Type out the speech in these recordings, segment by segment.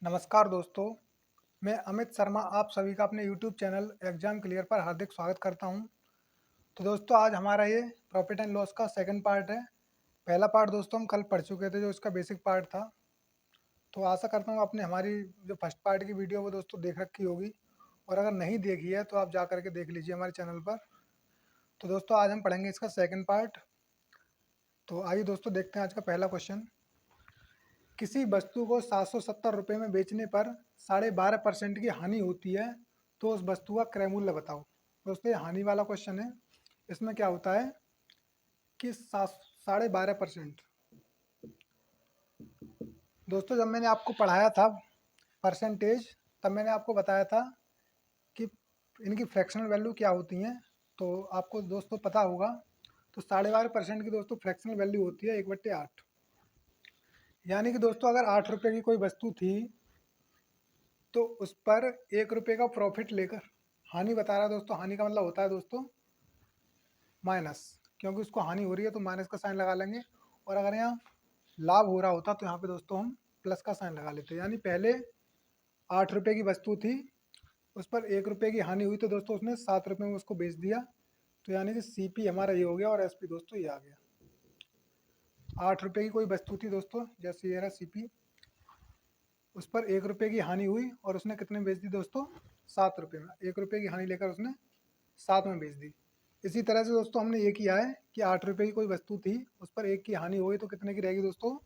नमस्कार दोस्तों, मैं अमित शर्मा आप सभी का अपने YouTube चैनल एग्ज़ाम क्लियर पर हार्दिक स्वागत करता हूं। तो दोस्तों आज हमारा ये प्रॉफिट एंड लॉस का सेकंड पार्ट है। पहला पार्ट दोस्तों हम कल पढ़ चुके थे जो इसका बेसिक पार्ट था। तो आशा करता हूं आपने हमारी जो फर्स्ट पार्ट की वीडियो वो दोस्तों देख रखी होगी और अगर नहीं देखी है तो आप जा करके देख लीजिए हमारे चैनल पर। तो दोस्तों आज हम पढ़ेंगे इसका सेकेंड पार्ट। तो आइए दोस्तों देखते हैं आज का पहला क्वेश्चन। किसी वस्तु को 770 रुपये में बेचने पर 12.5% की हानि होती है, तो उस वस्तु का क्रय मूल्य बताओ। दोस्तों ये हानि वाला क्वेश्चन है। इसमें क्या होता है कि 12.5%। दोस्तों जब मैंने आपको पढ़ाया था परसेंटेज, तब मैंने आपको बताया था कि इनकी फ्रैक्शनल वैल्यू क्या होती हैं। तो आपको दोस्तों पता होगा। तो 12.5% की दोस्तों फ्रैक्शनल वैल्यू होती है 1/8। यानी कि दोस्तों अगर 8 रुपये की कोई वस्तु थी तो उस पर 1 रुपये का प्रॉफिट लेकर हानि बता रहा है दोस्तों। हानि का मतलब होता है दोस्तों माइनस, क्योंकि उसको हानि हो रही है तो माइनस का साइन लगा लेंगे। और अगर यहाँ लाभ हो रहा होता तो यहाँ पे दोस्तों हम प्लस का साइन लगा लेते। यानी पहले 8 रुपये की वस्तु थी, उस पर 1 रुपये की हानि हुई तो दोस्तों उसने 7 रुपये में उसको बेच दिया। तो यानी कि CP हमारा ये हो गया और SP दोस्तों ये आ गया। 8 रुपये की कोई वस्तु थी दोस्तों, जैसे ये रहा CP, उस पर 1 रुपये की हानि हुई और उसने कितने में बेच दी दोस्तों, 7 रुपये में। 1 रुपये की हानि लेकर उसने 7 में बेच दी। इसी तरह से दोस्तों हमने ये किया है कि 8 रुपये की कोई वस्तु थी, उस पर 1 की हानि हो गई तो कितने की रहेगी दोस्तों,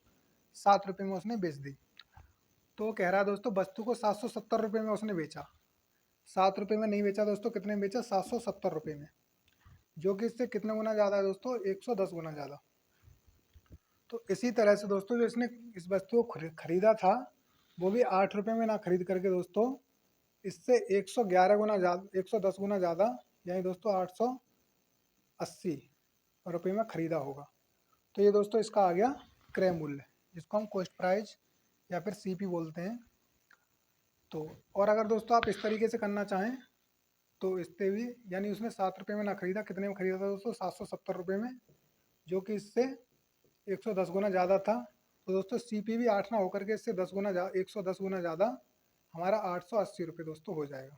7 रुपये में उसने बेच दी। तो वो कह रहा है दोस्तों वस्तु को 770 रुपये में उसने बेचा। 7 रुपये में नहीं बेचा दोस्तों, कितने में बेचा, 770 रुपये में, जो कि इससे कितने गुना ज़्यादा है दोस्तों, 110 गुना ज़्यादा। तो इसी तरह से दोस्तों जो इसने इस वस्तु को खरीदा था वो भी 8 रुपये में ना खरीद करके दोस्तों इससे 111 गुना ज़्यादा, 110 गुना ज़्यादा, यानी दोस्तों 880 रुपये में ख़रीदा होगा। तो ये दोस्तों इसका आ गया क्रय मूल्य, जिसको हम कॉस्ट प्राइस या फिर CP बोलते हैं। तो और अगर दोस्तों आप इस तरीके से करना चाहें तो इससे भी, यानी उसने 7 रुपये में ना खरीदा, कितने में खरीदा था दोस्तों, 770 रुपये में, जो कि इससे 110 गुना ज़्यादा था। तो दोस्तों CP भी 8 ना होकर के इससे 10 गुना 110 गुना ज़्यादा, हमारा 880 रुपये दोस्तों हो जाएगा।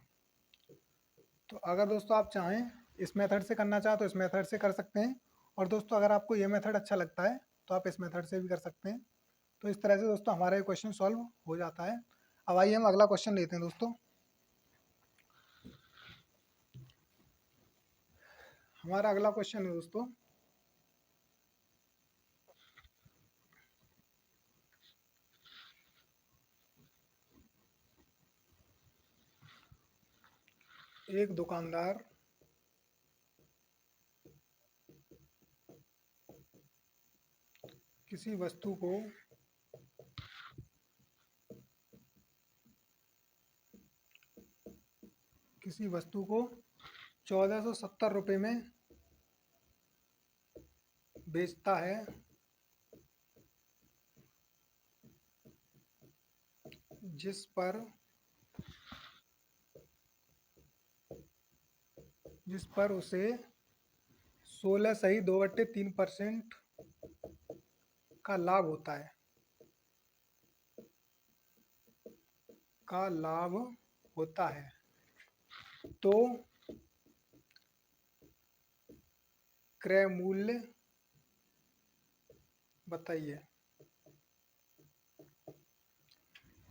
तो अगर दोस्तों आप चाहें इस मेथड से करना चाहें तो इस मेथड से कर सकते हैं। और दोस्तों अगर आपको ये मेथड अच्छा लगता है तो आप इस मेथड से भी कर सकते हैं। तो इस तरह से दोस्तों हमारा ये क्वेश्चन सॉल्व हो जाता है। अब आइए हम अगला क्वेश्चन लेते हैं दोस्तों। हमारा अगला क्वेश्चन है दोस्तों, एक दुकानदार किसी वस्तु को किसी वस्तु को 1470 रुपये में बेचता है, जिस पर उसे 16 सही 2/3% का लाभ होता है, तो क्रय मूल्य बताइए।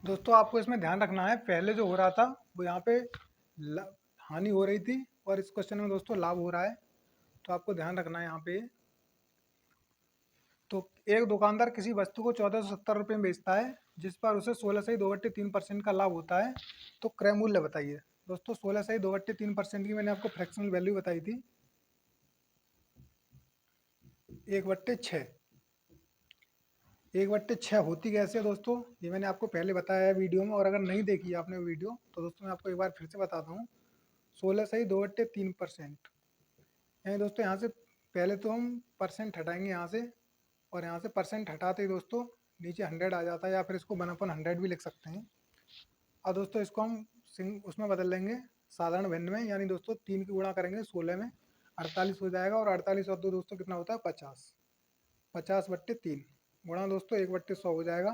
दोस्तों आपको इसमें ध्यान रखना है, पहले जो हो रहा था वो यहाँ पे हानि हो रही थी और इस क्वेश्चन में दोस्तों लाभ हो रहा है। तो आपको ध्यान रखना है यहाँ पे। तो एक दुकानदार किसी वस्तु को 1470 रुपये में बेचता है, जिस पर उसे 16 सही 2/3% का लाभ होता है, तो क्रय मूल्य बताइए। दोस्तों 16 सही 2/3% की मैंने आपको फ्रैक्शनल वैल्यू बताई थी 1/6। 1/6 होती कैसे है दोस्तों, ये मैंने आपको पहले बताया है वीडियो में, और अगर नहीं देखी है आपने वीडियो तो दोस्तों मैं आपको एक बार फिर से बताता हूँ। 16 सही 2/3%, यानी दोस्तों यहाँ से पहले तो हम परसेंट हटाएंगे यहाँ से, और यहाँ से परसेंट हटाते ही दोस्तों नीचे 100 आ जाता है, या फिर इसको 1/100 भी लिख सकते हैं। अब दोस्तों इसको हम उसमें बदल लेंगे साधारण भिन्न में, यानी दोस्तों 3 की गुणा करेंगे 16 में, 48 हो जाएगा। और 48 और 2 दोस्तों कितना होता है, 50। 50/3 गुणा दोस्तों 1/100 हो जाएगा।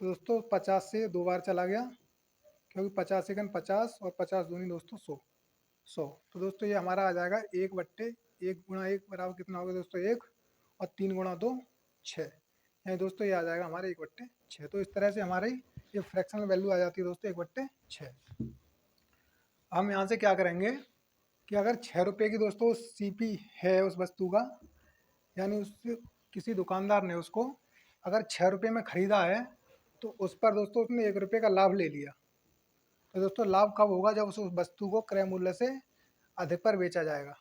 तो दोस्तों 50 से 2 बार चला गया, क्योंकि 50 सेकंड 50 और 50 दूनी दोस्तों 100। तो दोस्तों ये हमारा आ जाएगा 1 गुणा 1 बराबर कितना होगा दोस्तों 1, और 3 गुणा 2 6, यानी दोस्तों ये आ जाएगा हमारे 1/6। तो इस तरह से हमारी ये फ्रैक्शनल वैल्यू आ जाती है दोस्तों 1/6। हम यहाँ से क्या करेंगे कि अगर 6 रुपये की दोस्तों सीपी है उस वस्तु का, यानी उस किसी दुकानदार ने उसको अगर 6 रुपये में ख़रीदा है, तो उस पर दोस्तों उसने 1 रुपये का लाभ ले लिया। तो दोस्तों लाभ कब होगा? जब उस वस्तु को क्रय मूल्य से अधिक पर बेचा जाएगा।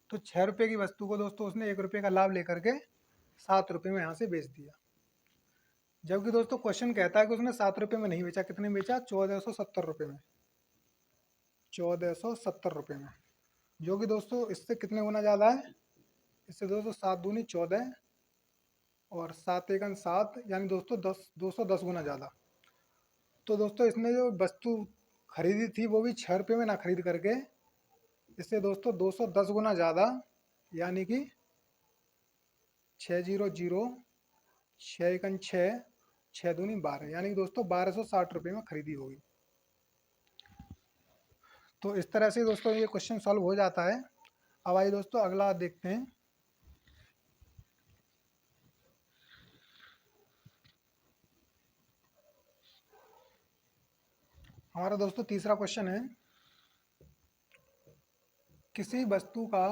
तो 6 रुपये की वस्तु को दोस्तों उसने 1 रुपये का लाभ लेकर के 7 रुपये में यहाँ से बेच दिया। जबकि दोस्तों क्वेश्चन कहता है कि उसने 7 रुपये में नहीं बेचा, कितने में बेचा? 1470 रुपये में, 1470 रुपये में, जो कि दोस्तों इससे कितने गुना ज़्यादा है? इससे दोस्तों 7 दूनी 14 और 7 एकन 7, यानी दोस्तों 210 गुना ज़्यादा। तो दोस्तों इसने जो वस्तु खरीदी थी वो भी 6 रुपये में ना खरीद करके इससे दोस्तों 210 गुना ज़्यादा, यानी कि 600, 6 एकन 6, 6 दूनी 12, यानी कि दोस्तों 1260 रुपये में खरीदी होगी। तो इस तरह से दोस्तों ये क्वेश्चन सॉल्व हो जाता है। अब आइए दोस्तों अगला देखते हैं। हमारा दोस्तों तीसरा क्वेश्चन है, किसी वस्तु का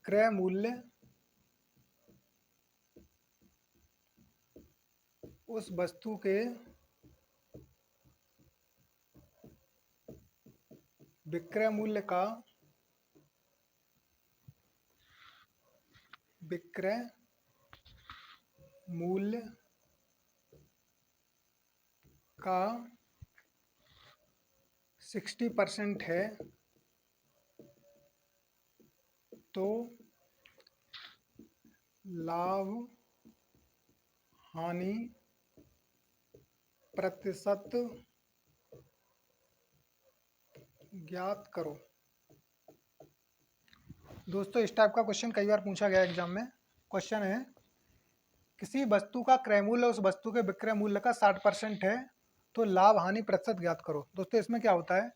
क्रय मूल्य उस वस्तु के विक्रय मूल्य का का 60% है, तो लाभ हानि प्रतिशत ज्ञात करो। दोस्तों इस टाइप का क्वेश्चन कई बार पूछा गया एग्जाम में। क्वेश्चन है, किसी वस्तु का क्रय मूल्य उस वस्तु के विक्रय मूल्य का 60% है, तो लाभ हानि प्रतिशत ज्ञात करो। दोस्तों इसमें क्या होता है,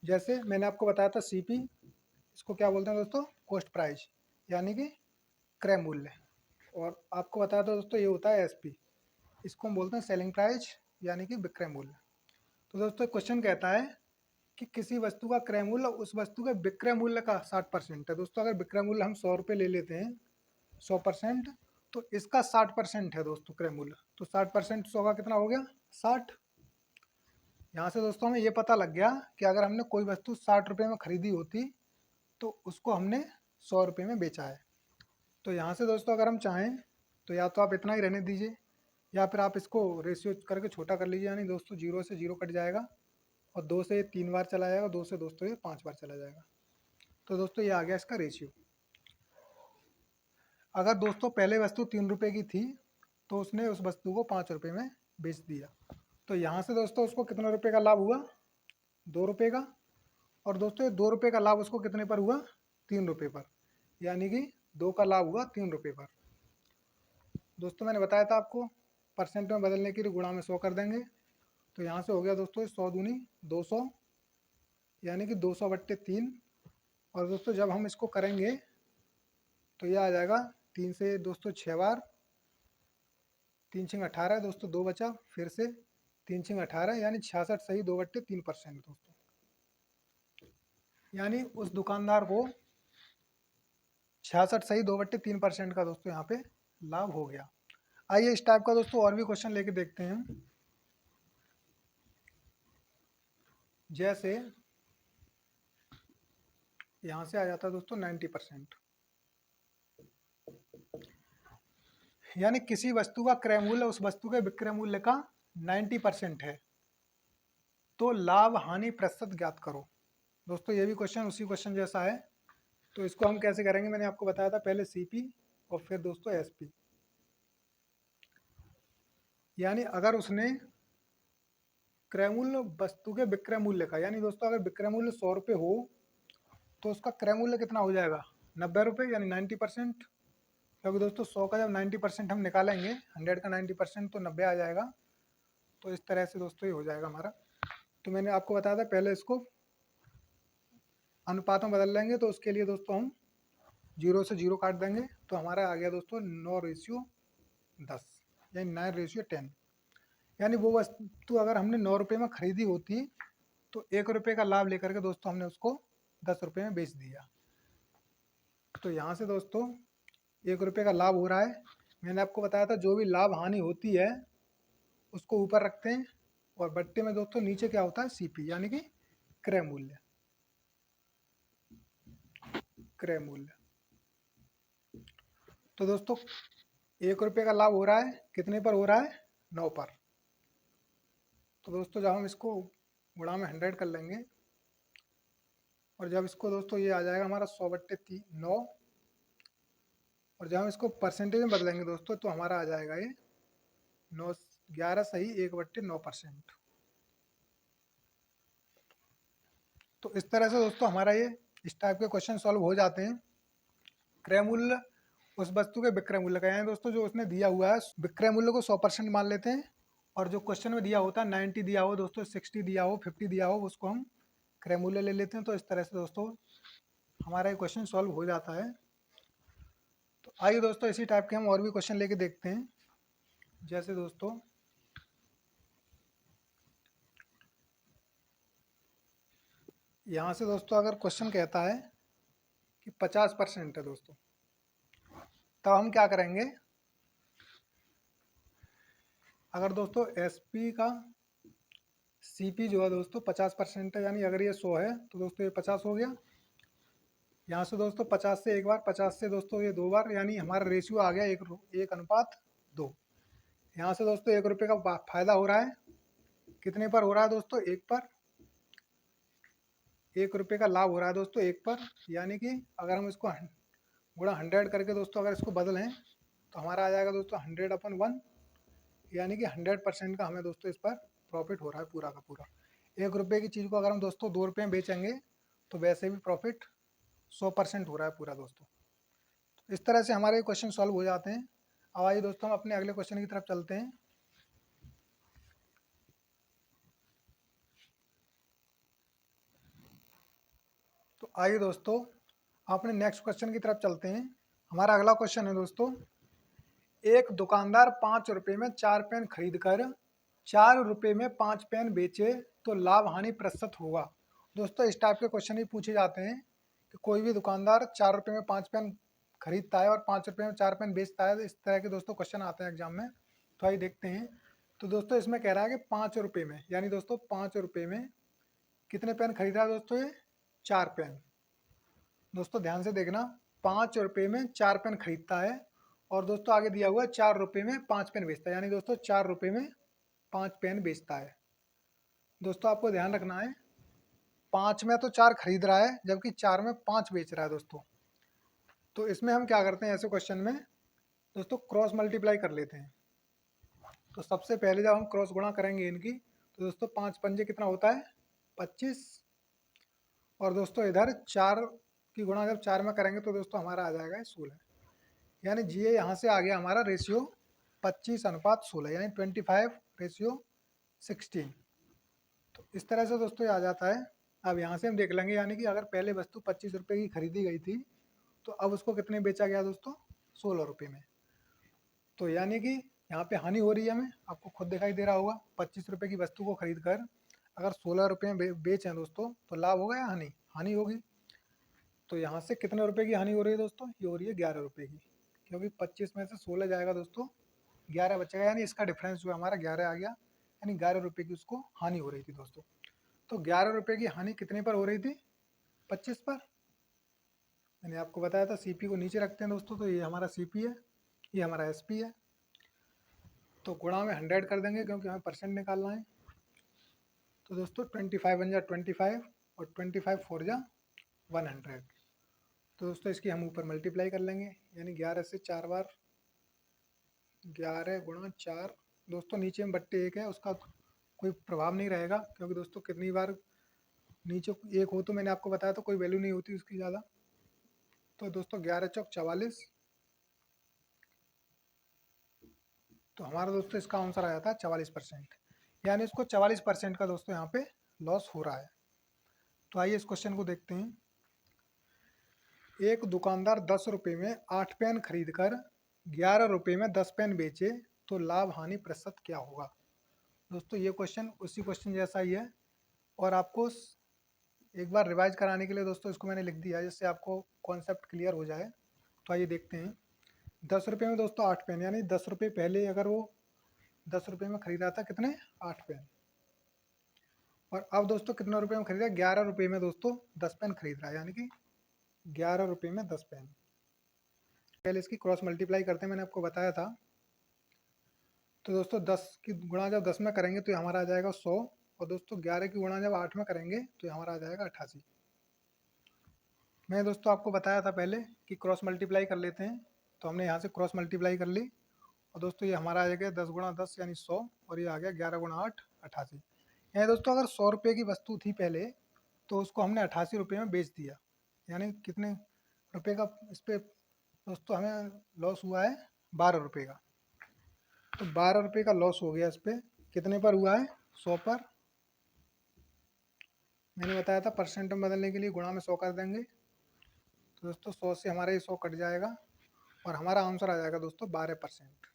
जैसे मैंने आपको बताया था सीपी, इसको क्या बोलते हैं दोस्तों? कॉस्ट प्राइस, यानी कि क्रय मूल्य। और आपको बताया था दोस्तों ये होता है एसपी, इसको हम बोलते हैं सेलिंग प्राइस, यानी कि विक्रय मूल्य। तो दोस्तों क्वेश्चन कहता है कि किसी वस्तु का क्रय मूल्य उस वस्तु के विक्रय मूल्य का 60% है। दोस्तों अगर विक्रय मूल्य हम 100 रुपये ले लेते हैं 100%, तो इसका 60% है दोस्तों क्रय मूल्य। तो 60% 100 का कितना हो गया? 60। यहाँ से दोस्तों हमें ये पता लग गया कि अगर हमने कोई वस्तु 60 रुपये में खरीदी होती तो उसको हमने 100 रुपये में बेचा है। तो यहाँ से दोस्तों अगर हम चाहें तो या तो आप इतना ही रहने दीजिए, या फिर आप इसको रेशियो करके छोटा कर लीजिए, यानी दोस्तों 0 से 0 कट जाएगा, और 2 से ये 3 बार चला जाएगा, 2 से दोस्तों ये 5 बार चला जाएगा। तो दोस्तों ये आ गया इसका रेशियो। अगर दोस्तों पहले वस्तु 3 रुपये की थी तो उसने उस वस्तु को 5 रुपये में बेच दिया, तो यहाँ से दोस्तों उसको कितने रुपये का लाभ हुआ? 2 रुपये का। और दोस्तों ये 2 रुपये का लाभ उसको कितने पर हुआ? 3 रुपये पर, यानी कि 2 का लाभ हुआ 3 रुपये पर। दोस्तों मैंने बताया था आपको परसेंट में बदलने के लिए गुणा में 100 कर देंगे। तो यहाँ से हो गया दोस्तों 100 दूनी 200, यानी कि 200/3। और दोस्तों जब हम इसको करेंगे तो ये आ जाएगा 3 से दोस्तों 6 बार, 3 छिंग 18 दोस्तों, 2 बचा, फिर से 3 छिंग 18, यानी 66 सही 2/3% दोस्तों। यानी उस दुकानदार को 66 सही 2/3% का दोस्तों यहाँ पे लाभ हो गया। आइए इस टाइप का दोस्तों और भी क्वेश्चन लेके देखते हैं। जैसे यहाँ से आ जाता है दोस्तों 90%, यानी किसी वस्तु का क्रय मूल्य उस वस्तु के विक्रय मूल्य का 90% है, तो लाभ हानि प्रतिशत ज्ञात करो। दोस्तों ये भी क्वेश्चन उसी क्वेश्चन जैसा है। तो इसको हम कैसे करेंगे, मैंने आपको बताया था, पहले सीपी और फिर दोस्तों एसपी। यानी अगर उसने क्रय मूल्य वस्तु के विक्रय मूल्य का, यानी दोस्तों अगर विक्रय मूल्य 100 रुपये हो तो उसका क्रय मूल्य कितना हो जाएगा? 90 रुपये, यानी 90%। क्योंकि दोस्तों 100 का जब 90% हम निकालेंगे, 100 का 90% तो 90 आ जाएगा। तो इस तरह से दोस्तों ये हो जाएगा हमारा। तो मैंने आपको बताया था पहले इसको अनुपात में बदल लेंगे, तो उसके लिए दोस्तों हम 0 से 0 काट देंगे, तो हमारा आ गया दोस्तों 9:10, यानी 9:10। यानी वो वस्तु अगर हमने 9 रुपये में खरीदी होती तो 1 रुपये का लाभ लेकर के दोस्तों हमने उसको 10 रुपये में बेच दिया। तो यहाँ से दोस्तों 1 रुपये का लाभ हो रहा है। मैंने आपको बताया था जो भी लाभ हानि होती है उसको ऊपर रखते हैं, और बट्टे में दोस्तों नीचे क्या होता है, सीपी यानी कि क्रय मूल्य। क्रय मूल्य। तो दोस्तों 1 रुपये का लाभ हो रहा है, कितने पर हो रहा है, 9 पर। तो दोस्तों जब हम इसको गुणा में 100 कर लेंगे, और जब इसको दोस्तों ये आ जाएगा हमारा 100/9, और जब हम इसको परसेंटेज में बदलेंगे दोस्तों तो हमारा आ जाएगा ये 11 सही 1/9%। तो इस तरह से दोस्तों हमारा ये इस टाइप के क्वेश्चन सॉल्व हो जाते हैं। क्रय मूल्य उस वस्तु के विक्रय मूल्य का, यानी दोस्तों जो उसने दिया हुआ है विक्रय मूल्य को 100% मान लेते हैं, और जो क्वेश्चन में दिया होता है 90 दिया हो दोस्तों, 60 दिया हो, 50 दिया हो, उसको हम क्रय मूल्य ले लेते हैं। तो इस तरह से दोस्तों हमारा ये क्वेश्चन सॉल्व हो जाता है। तो आइए दोस्तों इसी टाइप के हम और भी क्वेश्चन लेके देखते हैं। जैसे दोस्तों यहाँ से दोस्तों अगर क्वेश्चन कहता है कि 50% है दोस्तों, तब हम क्या करेंगे, अगर दोस्तों एसपी का सीपी जो है दोस्तों 50% है, यानी अगर ये 100 है तो दोस्तों ये 50 हो गया। यहाँ से दोस्तों 50 से एक बार, 50 से दोस्तों ये 2 बार, यानी हमारा रेशियो आ गया 1:2। यहाँ से दोस्तों 1 रुपये का फायदा हो रहा है, कितने पर हो रहा है दोस्तों, 1 पर। 1 रुपये का लाभ हो रहा है दोस्तों 1 पर, यानी कि अगर हम इसको गुणा 100 करके दोस्तों अगर इसको बदलें तो हमारा आ जाएगा दोस्तों 100/1, यानी कि 100% का हमें दोस्तों इस पर प्रॉफिट हो रहा है पूरा का पूरा। 1 रुपये की चीज़ को अगर हम दोस्तों 2 रुपये में बेचेंगे तो वैसे भी प्रॉफिट 100% हो रहा है पूरा दोस्तों। तो इस तरह से हमारे क्वेश्चन सॉल्व हो जाते हैं। अब आइए दोस्तों हम अपने अगले क्वेश्चन की तरफ चलते हैं। तो आइए दोस्तों अपने नेक्स्ट क्वेश्चन की तरफ चलते हैं। हमारा अगला क्वेश्चन है दोस्तों, एक दुकानदार 5 रुपये में 4 पेन खरीद कर 4 रुपये में 5 पेन बेचे तो लाभ हानि प्रतिशत होगा। दोस्तों इस टाइप के क्वेश्चन ही पूछे जाते हैं कि कोई भी दुकानदार 4 रुपये में 5 पेन खरीदता है और 5 रुपये में 4 पेन बेचता है। तो इस तरह के दोस्तों क्वेश्चन आते हैं एग्जाम में, तो आइए देखते हैं। तो दोस्तों इसमें कह रहा है कि 5 रुपये में, यानी दोस्तों 5 रुपये में कितने पेन खरीद रहा है दोस्तों, ये 4 पेन। दोस्तों ध्यान से देखना, 5 रुपये में 4 पेन खरीदता है, और दोस्तों आगे दिया हुआ है 4 रुपये में 5 पेन बेचता है, यानी दोस्तों 4 रुपये में 5 पेन बेचता है। दोस्तों आपको ध्यान रखना है, 5 में तो 4 खरीद रहा है जबकि 4 में 5 बेच रहा है दोस्तों। तो इसमें हम क्या करते हैं ऐसे क्वेश्चन में दोस्तों, क्रॉस मल्टीप्लाई कर लेते हैं। तो सबसे पहले जब हम क्रॉस गुणा करेंगे इनकी, तो दोस्तों 5 पंजे कितना होता है, 25, और दोस्तों इधर 4 की गुणा जब 4 में करेंगे तो दोस्तों हमारा आ जाएगा 16, यानी जी यहाँ से आ गया हमारा रेशियो 25:16, यानी 25:16। तो इस तरह से दोस्तों ये आ जाता है। अब यहाँ से हम देख लेंगे, यानी कि अगर पहले वस्तु 25 रुपये की खरीदी गई थी तो अब उसको कितने बेचा गया दोस्तों, 16 रुपये में। तो यानी कि यहाँ पे हानि हो रही है हमें, आपको खुद दिखाई दे रहा होगा। 25 रुपये की वस्तु को खरीद कर अगर 16 रुपये में बेचें दोस्तों तो लाभ होगा या हानि, हानि होगी। तो यहाँ से कितने रुपए की हानि हो रही है दोस्तों, ये हो रही है 11 रुपये की, क्योंकि 25 में से 16 जाएगा दोस्तों, 11 बचेगा, यानी इसका डिफरेंस जो है हमारा 11 आ गया, यानी 11 रुपये की उसको हानि हो रही थी दोस्तों। तो 11 रुपये की हानि कितने पर हो रही थी, 25 पर। मैंने आपको बताया था सीपी को नीचे रखते हैं दोस्तों, तो ये हमारा सीपी है, ये हमारा एसपी है। तो गुणा में 100 कर देंगे क्योंकि हमें परसेंट निकालना है। तो दोस्तों 25 बन जा 25, और 25 4 जा 100। तो दोस्तों इसकी हम ऊपर मल्टीप्लाई कर लेंगे, यानी 11 से 4 बार, 11 गुणा 4। दोस्तों नीचे में बट्टे 1 है, उसका कोई प्रभाव नहीं रहेगा, क्योंकि दोस्तों कितनी बार नीचे 1 हो तो मैंने आपको बताया तो कोई वैल्यू नहीं होती उसकी ज़्यादा। तो दोस्तों 11 चौक 44, तो हमारा दोस्तों इसका आंसर आया था 44%, यानी इसको 44% का दोस्तों यहाँ पे लॉस हो रहा है। तो आइए इस क्वेश्चन को देखते हैं। एक दुकानदार 10 रुपये में 8 पेन खरीद कर 11 रुपये में 10 पेन बेचे तो लाभ हानि प्रतिशत क्या होगा। दोस्तों ये क्वेश्चन उसी क्वेश्चन जैसा ही है, और आपको एक बार रिवाइज कराने के लिए दोस्तों इसको मैंने लिख दिया है, जिससे आपको कॉन्सेप्ट क्लियर हो जाए। तो आइए देखते हैं। 10 रुपये में दोस्तों 8 पेन, यानी 10 रुपये पहले अगर वो 10 रुपये में खरीदा था कितने, 8 पेन, और अब दोस्तों कितने रुपये में खरीदा, 11 रुपये में दोस्तों 10 पेन खरीद रहा है, यानी कि 11 रुपये में 10 पेन। पहले इसकी क्रॉस मल्टीप्लाई करते हैं, मैंने आपको बताया था। तो दोस्तों 10 की गुणा जब 10 में करेंगे तो ये हमारा आ जाएगा 100, और दोस्तों 11 की गुणा जब 8 में करेंगे तो ये हमारा आ जाएगा 88। मैं दोस्तों आपको बताया था पहले कि क्रॉस मल्टीप्लाई कर लेते हैं, तो हमने यहाँ से क्रॉस मल्टीप्लाई कर ली, और दोस्तों ये हमारा आ गया 10 गुणा 10 यानी 100, और ये आ गया 11 गुणा 8 88। यानी दोस्तों अगर 100 रुपये की वस्तु थी पहले, तो उसको हमने 88 रुपये में बेच दिया, यानी कितने रुपये का इस पर दोस्तों हमें लॉस हुआ है, 12 रुपये का। तो 12 रुपये का लॉस हो गया इस पर। कितने पर हुआ है, 100 पर। मैंने बताया था परसेंट में बदलने के लिए गुणा में 100 कर देंगे, तो दोस्तों 100 से हमारा ये 100 कट जाएगा, और हमारा आंसर आ जाएगा दोस्तों 12%।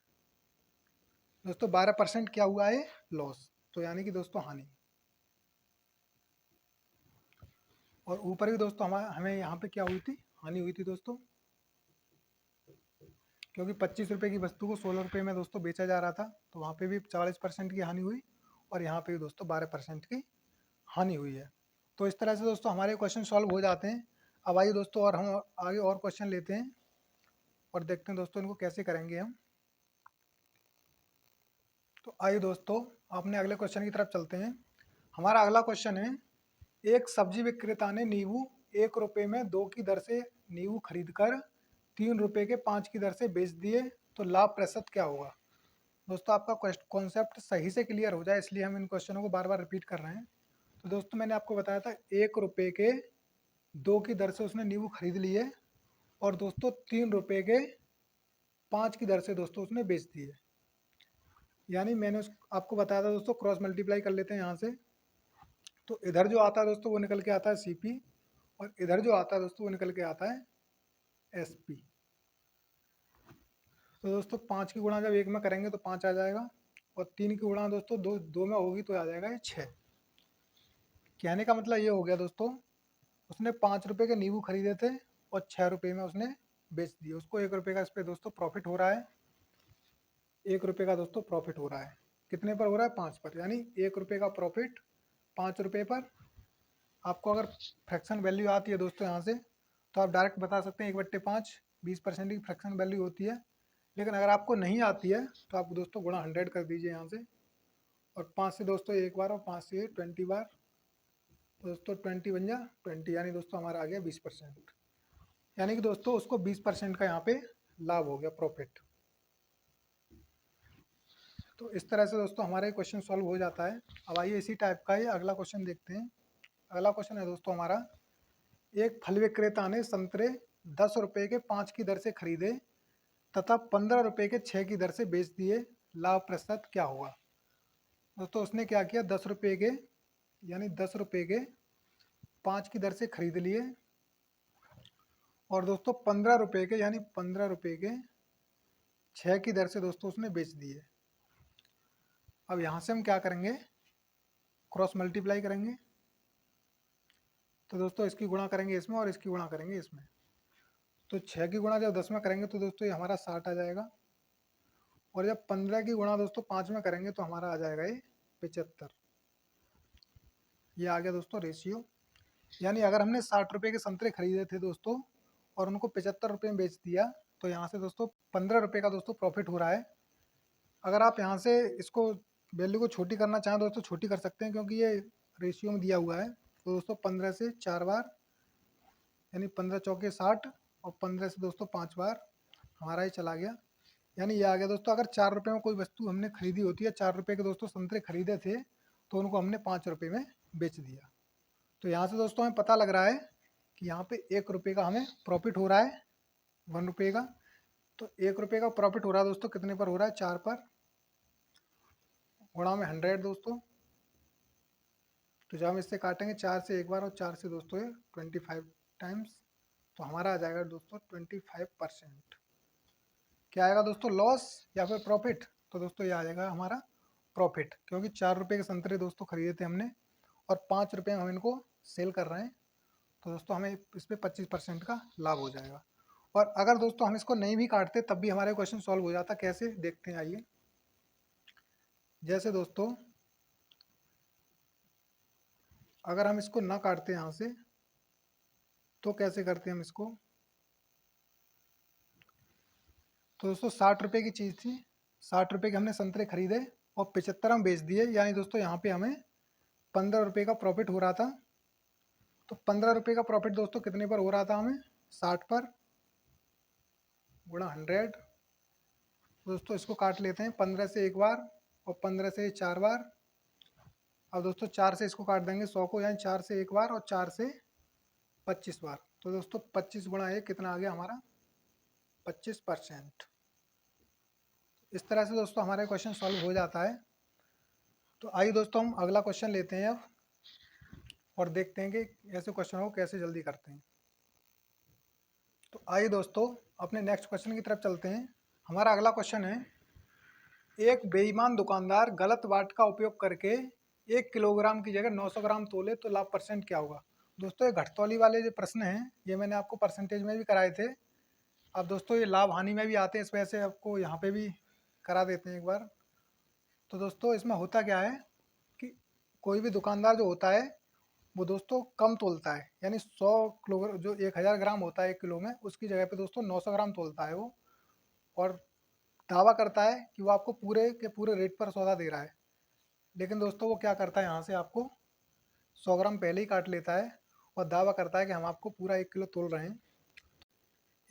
दोस्तों 12% क्या हुआ है, लॉस, तो यानी कि दोस्तों हानि। और ऊपर भी दोस्तों हमें यहाँ पे क्या हुई थी, हानि हुई थी दोस्तों, क्योंकि 25 रुपये की वस्तु को 16 रुपये में दोस्तों बेचा जा रहा था, तो वहाँ पे भी 40% की हानि हुई, और यहाँ पे भी दोस्तों 12% की हानि हुई है। तो इस तरह से दोस्तों हमारे क्वेश्चन सॉल्व हो जाते हैं। अब आइए दोस्तों और हम आगे और क्वेश्चन लेते हैं, और देखते हैं दोस्तों इनको कैसे करेंगे हम। तो आइए दोस्तों अपने अगले क्वेश्चन की तरफ चलते हैं। हमारा अगला क्वेश्चन है, एक सब्जी विक्रेता ने नींबू 1 रुपये में 2 की दर से नींबू खरीद कर 3 रुपये के 5 की दर से बेच दिए तो लाभ प्रतिशत क्या होगा। दोस्तों आपका कॉन्सेप्ट सही से क्लियर हो जाए इसलिए हम इन क्वेश्चनों को बार बार रिपीट कर रहे हैं। तो दोस्तों मैंने आपको बताया था 1 रुपये के 2 की दर से उसने नींबू खरीद लिए, और दोस्तों 3 रुपये के 5 की दर से दोस्तों उसने बेच दिए। यानी मैंने आपको बताया था दोस्तों, क्रॉस मल्टीप्लाई कर लेते हैं यहाँ से। तो इधर जो आता है दोस्तों वो निकल के आता है CP, और इधर जो आता है दोस्तों वो निकल के आता है SP। तो दोस्तों 5 की गुणा जब 1 में करेंगे तो 5 आ जाएगा, और 3 की गुणा दोस्तों दो में होगी तो आ जाएगा ये 6। कहने का मतलब ये हो गया दोस्तों, उसने 5 रुपये के नींबू खरीदे थे और 6 रुपये में उसने बेच दिए। उसको 1 रुपये का इस पर दोस्तों प्रॉफिट हो रहा है, 1 रुपये का दोस्तों प्रॉफिट हो रहा है। कितने पर हो रहा है, 5 पर, यानी 1 रुपये का प्रॉफिट 5 रुपये पर। आपको अगर फ्रैक्शन वैल्यू आती है दोस्तों यहाँ से, तो आप डायरेक्ट बता सकते हैं 1/5 20% की फ्रैक्शन वैल्यू होती है। लेकिन अगर आपको नहीं आती है तो आप दोस्तों गुणा 100 कर दीजिए यहाँ से, और 5 से दोस्तों एक बार, और 5 से 20 बार, तो दोस्तों 20 बन जा 20, यानी दोस्तों हमारा आ गया 20%। यानी कि दोस्तों उसको 20% का यहाँ पे लाभ हो गया, प्रॉफिट। तो इस तरह से दोस्तों हमारा क्वेश्चन सॉल्व हो जाता है। अब आइए इसी टाइप का ही अगला क्वेश्चन देखते हैं। अगला क्वेश्चन है दोस्तों हमारा, एक फल विक्रेता ने संतरे 10 रुपये के 5 की दर से खरीदे तथा 15 रुपये के 6 की दर से बेच दिए, लाभ प्रतिशत क्या होगा। दोस्तों उसने क्या किया, 10 रुपये के, यानी 10 रुपये के 5 की दर से खरीद लिए, और दोस्तों 15 रुपये के, यानी 15 रुपये के 6 की दर से दोस्तों उसने बेच दिए। अब यहाँ से हम क्या करेंगे, क्रॉस मल्टीप्लाई करेंगे। तो दोस्तों इसकी गुणा करेंगे इसमें, और इसकी गुणा करेंगे इसमें। तो 6 की गुणा जब 10 में करेंगे तो दोस्तों ये हमारा 60 आ जाएगा, और जब 15 की गुणा दोस्तों 5 में करेंगे तो हमारा आ जाएगा ये 75। ये आ गया दोस्तों रेशियो। यानी अगर हमने 60 रुपये के संतरे खरीदे थे दोस्तों, और उनको 75 रुपये में बेच दिया, तो यहाँ से दोस्तों 15 रुपये का दोस्तों प्रॉफिट हो रहा है। अगर आप यहाँ से इसको वैल्यू को छोटी करना चाहें दोस्तों छोटी कर सकते हैं, क्योंकि ये रेशियो में दिया हुआ है। तो दोस्तों 15 से 4 बार, यानी 15 चौके 60, और 15 से दोस्तों 5 बार हमारा ये चला गया। यानी ये आ गया दोस्तों, अगर 4 रुपये में कोई वस्तु हमने खरीदी होती है, 4 रुपये के दोस्तों संतरे खरीदे थे, तो उनको हमने 5 रुपये में बेच दिया। तो यहाँ से दोस्तों हमें पता लग रहा है कि यहाँ पे 1 रुपये का हमें प्रॉफिट हो रहा है, 1 रुपये का। तो 1 रुपये का प्रॉफिट हो रहा है दोस्तों, कितने पर हो रहा है, 4 पर। गुणा में 100 दोस्तों। तो जब हम इससे काटेंगे 4 से एक बार और 4 से दोस्तों ये 25 टाइम्स, तो हमारा आ जाएगा दोस्तों 25%। क्या आएगा दोस्तों, लॉस या फिर प्रॉफिट? तो दोस्तों ये आ जाएगा हमारा प्रॉफिट, क्योंकि 4 रुपये के संतरे दोस्तों खरीदे थे हमने और 5 रुपये हम इनको सेल कर रहे हैं, तो दोस्तों हमें इस पर 25% का लाभ हो जाएगा। और अगर दोस्तों हम इसको नहीं भी काटते तब भी हमारा क्वेश्चन सॉल्व हो जाता। कैसे, देखते हैं आइए। जैसे दोस्तों अगर हम इसको ना काटते यहाँ से तो कैसे करते हैं हम इसको। तो दोस्तों 60 रुपये की चीज़ थी, 60 रुपये के हमने संतरे खरीदे और 75 हम बेच दिए, यानी दोस्तों यहाँ पे हमें 15 रुपये का प्रॉफिट हो रहा था। तो 15 रुपये का प्रॉफिट दोस्तों कितने पर हो रहा था हमें, 60 पर गुणा 100। दोस्तों इसको काट लेते हैं, 15 से एक बार और 15 से 4 बार। अब दोस्तों 4 से इसको काट देंगे 100 को, यानी 4 से एक बार और 4 से 25 बार। तो दोस्तों 25 गुणा 1 कितना आ गया हमारा, 25%। इस तरह से दोस्तों हमारा क्वेश्चन सॉल्व हो जाता है। तो आइए दोस्तों हम अगला क्वेश्चन लेते हैं अब और देखते हैं कि ऐसे क्वेश्चन को कैसे जल्दी करते हैं। तो आइए दोस्तों अपने नेक्स्ट क्वेश्चन की तरफ चलते हैं। हमारा अगला क्वेश्चन है, एक बेईमान दुकानदार गलत बाट का उपयोग करके 1 किलोग्राम की जगह 900 ग्राम तोले तो लाभ परसेंट क्या होगा। दोस्तों ये घटतौली वाले जो प्रश्न हैं ये मैंने आपको परसेंटेज में भी कराए थे। अब दोस्तों ये लाभ हानि में भी आते हैं, इस वजह से आपको यहाँ पे भी करा देते हैं एक बार। तो दोस्तों इसमें होता क्या है कि कोई भी दुकानदार जो होता है वो दोस्तों कम तोलता है, यानी 100 किलो जो 1000 ग्राम होता है 1 किलो में, उसकी जगह पे दोस्तों 900 ग्राम तोलता है वो, और दावा करता है कि वो आपको पूरे के पूरे रेट पर सौदा दे रहा है। लेकिन दोस्तों वो क्या करता है, यहाँ से आपको 100 ग्राम पहले ही काट लेता है और दावा करता है कि हम आपको पूरा 1 किलो तोल रहे हैं।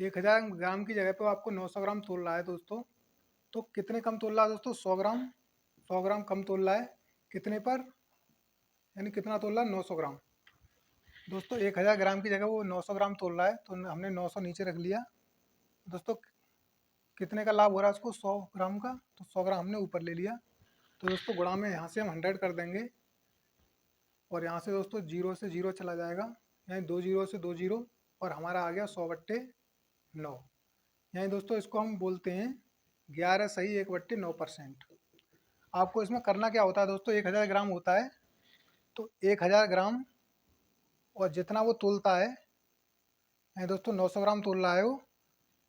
1000 ग्राम की जगह पे वो आपको 900 ग्राम तोल रहा है दोस्तों। तो कितने कम तोल रहा है दोस्तों, 100 ग्राम, 100 ग्राम कम तोल रहा है। कितने पर, यानी कितना तोल रहा है, 900 ग्राम। दोस्तों 1000 ग्राम की जगह वो 900 ग्राम तोल रहा है, तो हमने 900 नीचे रख लिया। दोस्तों कितने का लाभ हो रहा है उसको, 100 ग्राम का, तो 100 ग्राम हमने ऊपर ले लिया। तो दोस्तों गुणा में यहाँ से हम 100 कर देंगे और यहाँ से दोस्तों 0 से 0 चला जाएगा, यानी 2 जीरो से 2 जीरो, और हमारा आ गया 100/9। यानी दोस्तों इसको हम बोलते हैं 11 सही 1/9%। आपको इसमें करना क्या होता है दोस्तों, 1000 ग्राम होता है, तो 1000 ग्राम और जितना वो तोलता है, यानी दोस्तों 900 ग्राम तोल रहा है वो,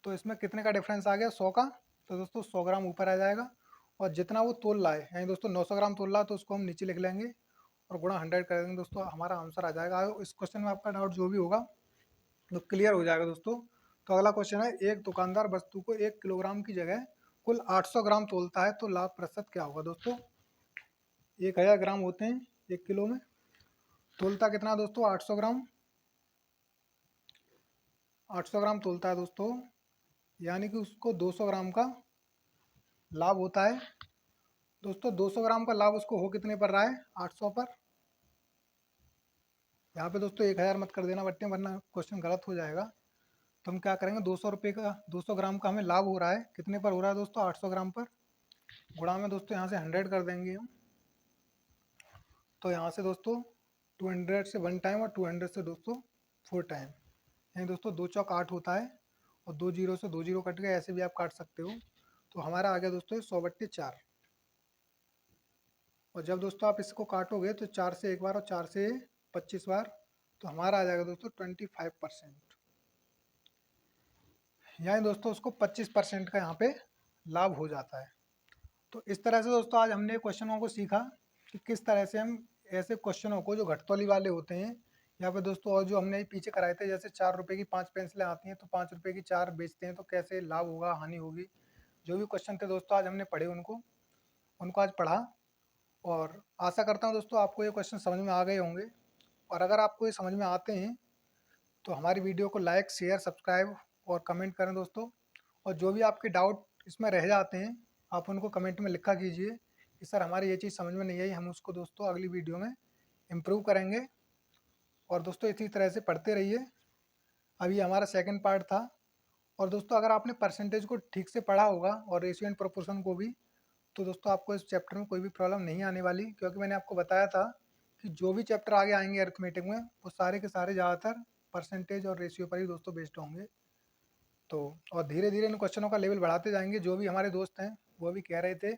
तो इसमें कितने का डिफरेंस आ गया, 100 का। तो दोस्तों 100 ग्राम ऊपर आ जाएगा, और जितना वो तोल रहा है, यानी दोस्तों 900 ग्राम तोल रहा है, तो उसको हम नीचे लिख लेंगे और गुणा 100 कर देंगे। दोस्तों हमारा आंसर आ जाएगा। इस क्वेश्चन में आपका डाउट जो भी होगा तो क्लियर हो जाएगा दोस्तों। तो अगला क्वेश्चन है, एक दुकानदार वस्तु को 1 किलोग्राम की जगह कुल 800 ग्राम तोलता है तो लाभ प्रतिशत क्या होगा। दोस्तों 1000 ग्राम होते हैं 1 किलो में, तोलता कितना दोस्तों, 800 ग्राम, 800 ग्राम तोलता है दोस्तों, यानी कि उसको 200 ग्राम का लाभ होता है। दोस्तों 200 ग्राम का लाभ उसको हो कितने पर रहा है, 800 पर। यहाँ पे दोस्तों 1000 मत कर देना बट्टे, वरना क्वेश्चन गलत हो जाएगा। तो हम क्या करेंगे, 200 रुपये का 200 ग्राम का हमें लाभ हो रहा है, कितने पर हो रहा है दोस्तों, 800 ग्राम पर। गुणा में दोस्तों यहाँ से 100 कर देंगे हम। तो यहाँ से दोस्तों 200 से 1 टाइम और 200 से दोस्तों 4 टाइम, यानी दोस्तों 2 चौक 8 होता है, और 2 जीरो से 2 जीरो कट गए, ऐसे भी आप काट सकते हो। तो हमारा आ गया दोस्तों 100/4। और जब दोस्तों आप इसको काटोगे तो 4 से एक बार और 4 से 25 बार, तो हमारा आ जाएगा दोस्तों 25%, यानी दोस्तों उसको 25% का यहाँ पे लाभ हो जाता है। तो इस तरह से दोस्तों आज हमने क्वेश्चनों को सीखा कि किस तरह से हम ऐसे क्वेश्चनों को जो घटतौली वाले होते हैं, या फिर दोस्तों और जो हमने पीछे कराए थे, जैसे 4 रुपये की 5 पेंसिलें आती हैं तो 5 रुपये की 4 बेचते हैं तो कैसे लाभ होगा हानि होगी, जो भी क्वेश्चन थे दोस्तों आज हमने पढ़े, उनको उनको आज पढ़ा। और आशा करता हूँ दोस्तों आपको ये क्वेश्चन समझ में आ गए होंगे। और अगर आपको ये समझ में आते हैं तो हमारी वीडियो को लाइक शेयर सब्सक्राइब और कमेंट करें दोस्तों। और जो भी आपके डाउट इसमें रह जाते हैं आप उनको कमेंट में लिखा कीजिए कि सर हमारी ये चीज़ समझ में नहीं आई, हम उसको दोस्तों अगली वीडियो में इम्प्रूव करेंगे। और दोस्तों इसी तरह से पढ़ते रहिए। अभी हमारा सेकंड पार्ट था। और दोस्तों अगर आपने परसेंटेज को ठीक से पढ़ा होगा और रेशियो एंड प्रोपोर्शन को भी, तो दोस्तों आपको इस चैप्टर में कोई भी प्रॉब्लम नहीं आने वाली, क्योंकि मैंने आपको बताया था कि जो भी चैप्टर आगे आएंगे अरिथमेटिक में वो सारे के सारे ज़्यादातर परसेंटेज और रेशियो पर ही दोस्तों बेस्ड होंगे। तो और धीरे धीरे इन क्वेश्चनों का लेवल बढ़ाते जाएंगे। जो भी हमारे दोस्त हैं वो भी कह रहे थे,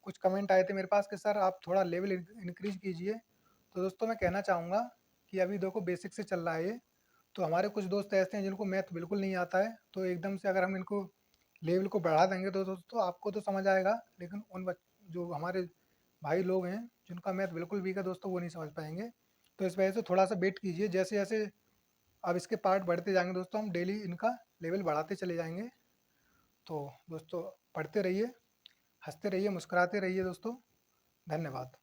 कुछ कमेंट आए थे मेरे पास कि सर आप थोड़ा लेवल इंक्रीज कीजिए। तो दोस्तों मैं कहना चाहूँगा कि अभी देखो बेसिक से चल रहा है ये, तो हमारे कुछ दोस्त ऐसे हैं जिनको मैथ बिल्कुल नहीं आता है, तो एकदम से अगर हम इनको लेवल को बढ़ा देंगे तो दोस्तों आपको तो समझ आएगा, लेकिन जो हमारे भाई लोग हैं जिनका मैथ बिल्कुल वीक है दोस्तों, वो नहीं समझ पाएंगे। तो इस वजह से थोड़ा सा वेट कीजिए, जैसे जैसे अब इसके पार्ट बढ़ते जाएंगे दोस्तों हम डेली इनका लेवल बढ़ाते चले जाएंगे। तो दोस्तों पढ़ते रहिए, हंसते रहिए, मुस्कुराते रहिए दोस्तों। धन्यवाद।